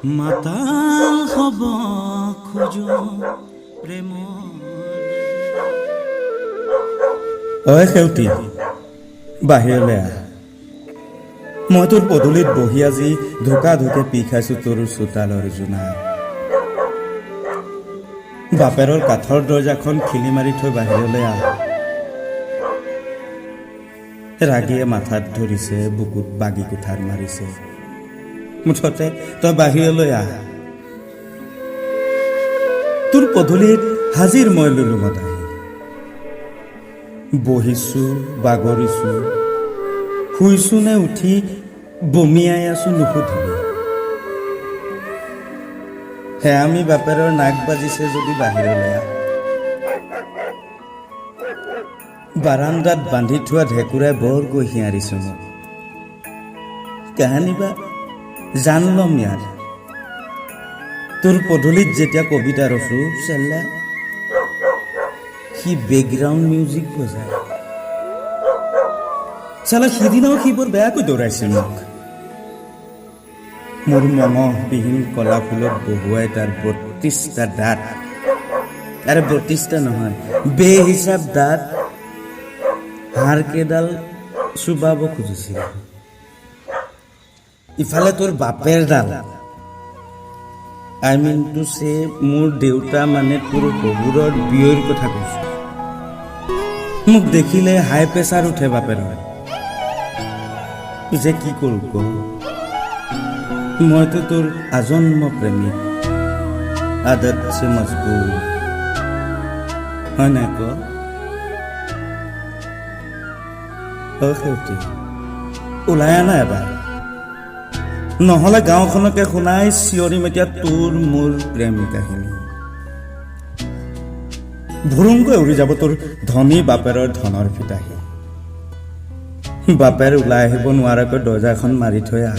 মাতাল হব খোজো প্ৰেম ঐ সেউতী বাহিৰলৈ আহ মই তোৰ পদূলিত বহি আজি ধোকা ধোকে পি খাইছো তোৰ চোতালৰ জোনাক বাপেৰৰ কাঠৰ দৰ্জাখন খিলি মাৰি থৈ বাহিৰলৈ আহ ৰাগীয়ে মাথাত ধৰিছে বুকুত বাগি কুঠাৰ মাৰিছে মুঠতে তই বাহিৰলৈ আহ তোৰ পদূলিত হাজিৰ মই লুলু মদাহী বহিছো বাগৰিছো শুইছো নে উঠি বমিয়াই আছো নুসুধিবি হে আমি বাপেৰৰ নাক বাজিছে যদি বাহিৰলৈ আহ বাৰান্দাত বান্ধি থোৱা ঢেকুৰাই বৰ গৈ হিয়াৰিছো মোক কাহানী বা জান লম ইয়াত তোৰ পদূলিত যেতিয়া কবিতা ৰচো চেল্লা সি বেকগ্ৰাউণ্ড মিউজিক বজায় চালা সিদিনাও সি বৰ বেয়াকৈ দৌৰাইছিল মোক মোৰ মঙহবিহীন কলা ফুলত বহুৱাই তাৰ ৩২টা দাঁত আৰে ৩২টা নহয় বেহিচাপ দাঁত হাড়কেইডাল চুবাব খুজিছিল ইফালে তোৰ বাপেৰ ডাল আই মিন টু চে মোৰ দেউতা মানে তোৰ শহুৰৰ বিয়ৰ কথা কৈছো মোক দেখিলে হাই প্ৰেছাৰ উঠে বাপেৰৰ যে কি কৰো ক মইতো তোৰ আজন্ম প্ৰেমিক আদত সে মজবুৰ হয় নাই ক সেউতী ওলাই আনা এবাৰ নহ'লে গাঁওখনকে শুনাই চিঞৰিম এতিয়া তোৰ মোৰ প্ৰেম কাহিনী ভুৰুংকৈ উৰি যাব তোৰ ধনী বাপেৰৰ ধনৰ ফিতাহী বাপেৰ ওলাই আহিব নোৱাৰাকৈ দৰ্জাখন মাৰি থৈ আহ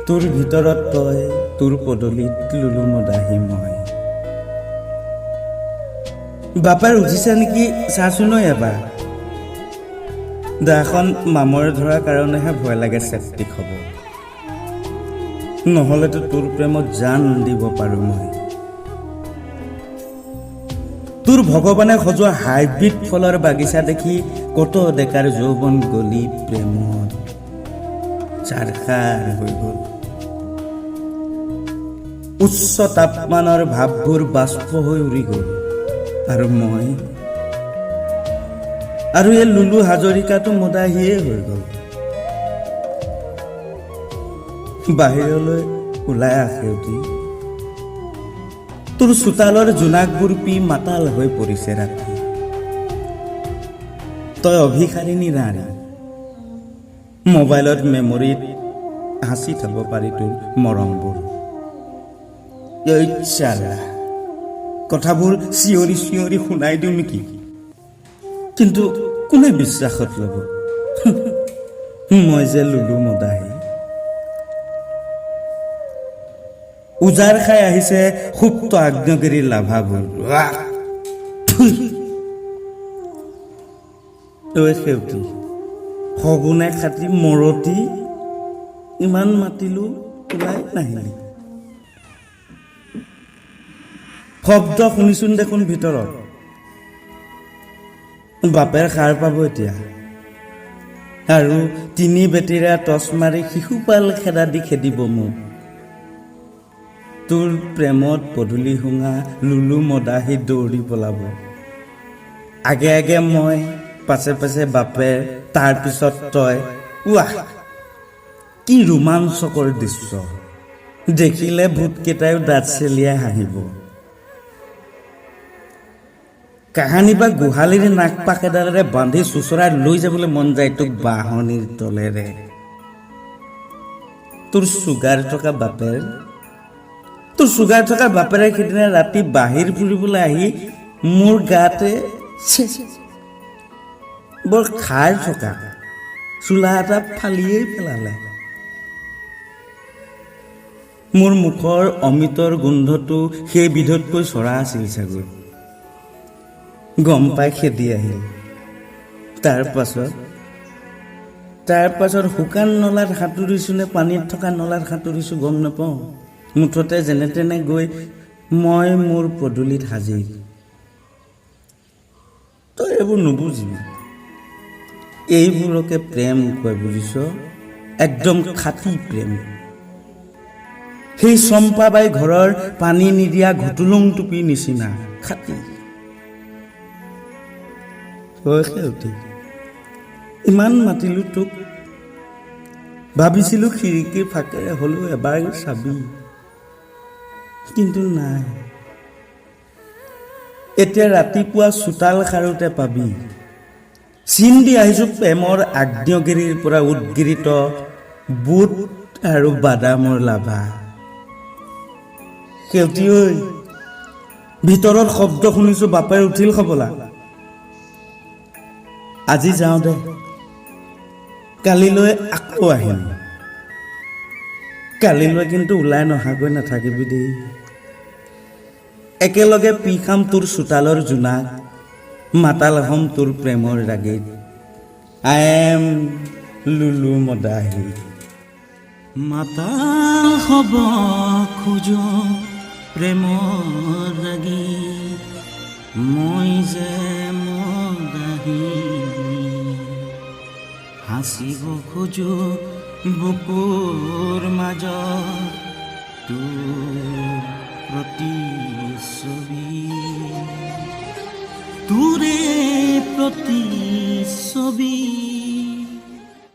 তোৰ ভিতৰত তই তোৰ পদূলিত লুলু মদাহী মই বাপেৰ উঠিছে নেকি চাচোন এবাৰ দাখন মামৰ ধৰাৰ কাৰণেহে ভয় লাগে চেপ্টিক হ'ব নহ'লেতো তোৰ প্ৰেমত জান দিব পাৰো মই তোৰ ভগৱানে সজোৱা হাইব্ৰিড ফলৰ বাগিচা দেখি কত ডেকাৰ যৌৱন গলি প্ৰেমত চাৰখাৰ হৈ গ'ল উচ্চ তাপমানৰ ভাৱবোৰ বাষ্প হৈ উৰি গ'ল আৰু এই লুলু হাজৰিকাটো মদাহীয়ে হৈ গ'ল বাহিৰলৈ ওলাই আহেউতি তোৰ চোতালৰ জোনাকবোৰ পি মাতাল হৈ পৰিছে ৰাতি তই অভিসাৰিণী ৰাণী মোবাইলত মেমৰিত হাঁচি থব পাৰি তোৰ মৰমবোৰ কথাবোৰ চিঞৰি চিঞৰি শুনাই দিওঁ নেকি কিন্তু কোনে বিশ্বাসত ল'ব মই যে লুলু মদাহী উজাৰ খাই আহিছে সুপ্ত আগ্নেয়গিৰিৰ লাভাবোৰ সেউতী সগুনে খাটি মৰতি ইমান মাতিলো ওলাই নাহিলি শব্দ শুনিছোন দেখোন ভিতৰত বাপেৰ সাৰ পাব এতিয়া আৰু ৩ বেটেৰীয়া টচ মাৰি শিশুপাল খেদা দি খেদিব মোক তোৰ প্ৰেমত পদূলি শুঙা লুলু মদাহী দৌৰি পলাব আগে আগে মই পাছে পাছে বাপেৰ তাৰ পিছত তই ৱাহ কি ৰোমাঞ্চকৰ দৃশ্য দেখিলে ভূতকেইটাইও দাঁত চেলিয়াই হাঁহিব কাহানী বা গোহালিৰ নাক পাক এডালেৰে বান্ধি চুচৰাই লৈ যাবলৈ মন যায় তোক বাহনিৰ তলেৰে তোৰ চুগাৰ থকা বাপেৰে সেইদিনা ৰাতি বাহিৰ ফুৰিবলৈ আহি মোৰ গাতে বৰ খাৰ থকা চোলা এটা ফালিয়েই পেলালে মোৰ মুখৰ অমিতৰ গোন্ধটো সেই বিধতকৈ চৰা আছিল চাগৈ গম পাই খেদি আহিল তাৰ পাছত তাৰ পাছত শুকান নলাত সাঁতুৰিছোঁ নে পানীত থকা নলাত সাঁতুৰিছোঁ গম নাপাওঁ। মুঠতে যেনে তেনে গৈ মই মোৰ পদূলিত হাজিৰ। তই এইবোৰ নুবুজিবি, এইবোৰকে প্ৰেম কয় বুজিছ, একদম খাটি প্ৰেম। সেই চম্পাবাই ঘৰৰ পানী নিদিয়া ঘুটুলুং টুপিৰ নিচিনা খাটি। সেউতি ইমান মাতিলোঁ তোক, ভাবিছিলোঁ খিৰিকীৰ ফাকেৰে হ'লেও এবাৰ চাবি, কিন্তু নাই। এতিয়া ৰাতিপুৱা চোতাল সাৰোতে পাবি। চিন দি আহিছোঁ প্ৰেমৰ আগ্নেয়গিৰিৰ পৰা উদ্গিৰিত বুট আৰু বাদামৰ লাভা। সেউতি ঐ, ভিতৰত শব্দ শুনিছোঁ, বাপেৰ উঠিল খবলা। আজি যাওঁ দে, কালিলৈ আকৌ আহিম। কালিলৈ কিন্তু ওলাই নহাগৈ নাথাকিবি দেই। একেলগে পি খাম তোৰ চোতালৰ জোনাক, মাতাল হম তোৰ প্ৰেমৰ ৰাগীত। আই এম লুলু মদাহী। মাতাল হ'ব খোজো প্ৰেমৰ ৰাগী, মই যে মদাহী। হাসিব খোজো বুকুৰ মাজত তোৰ প্ৰতিচ্ছবি, তোৰে প্ৰতিচ্ছবি।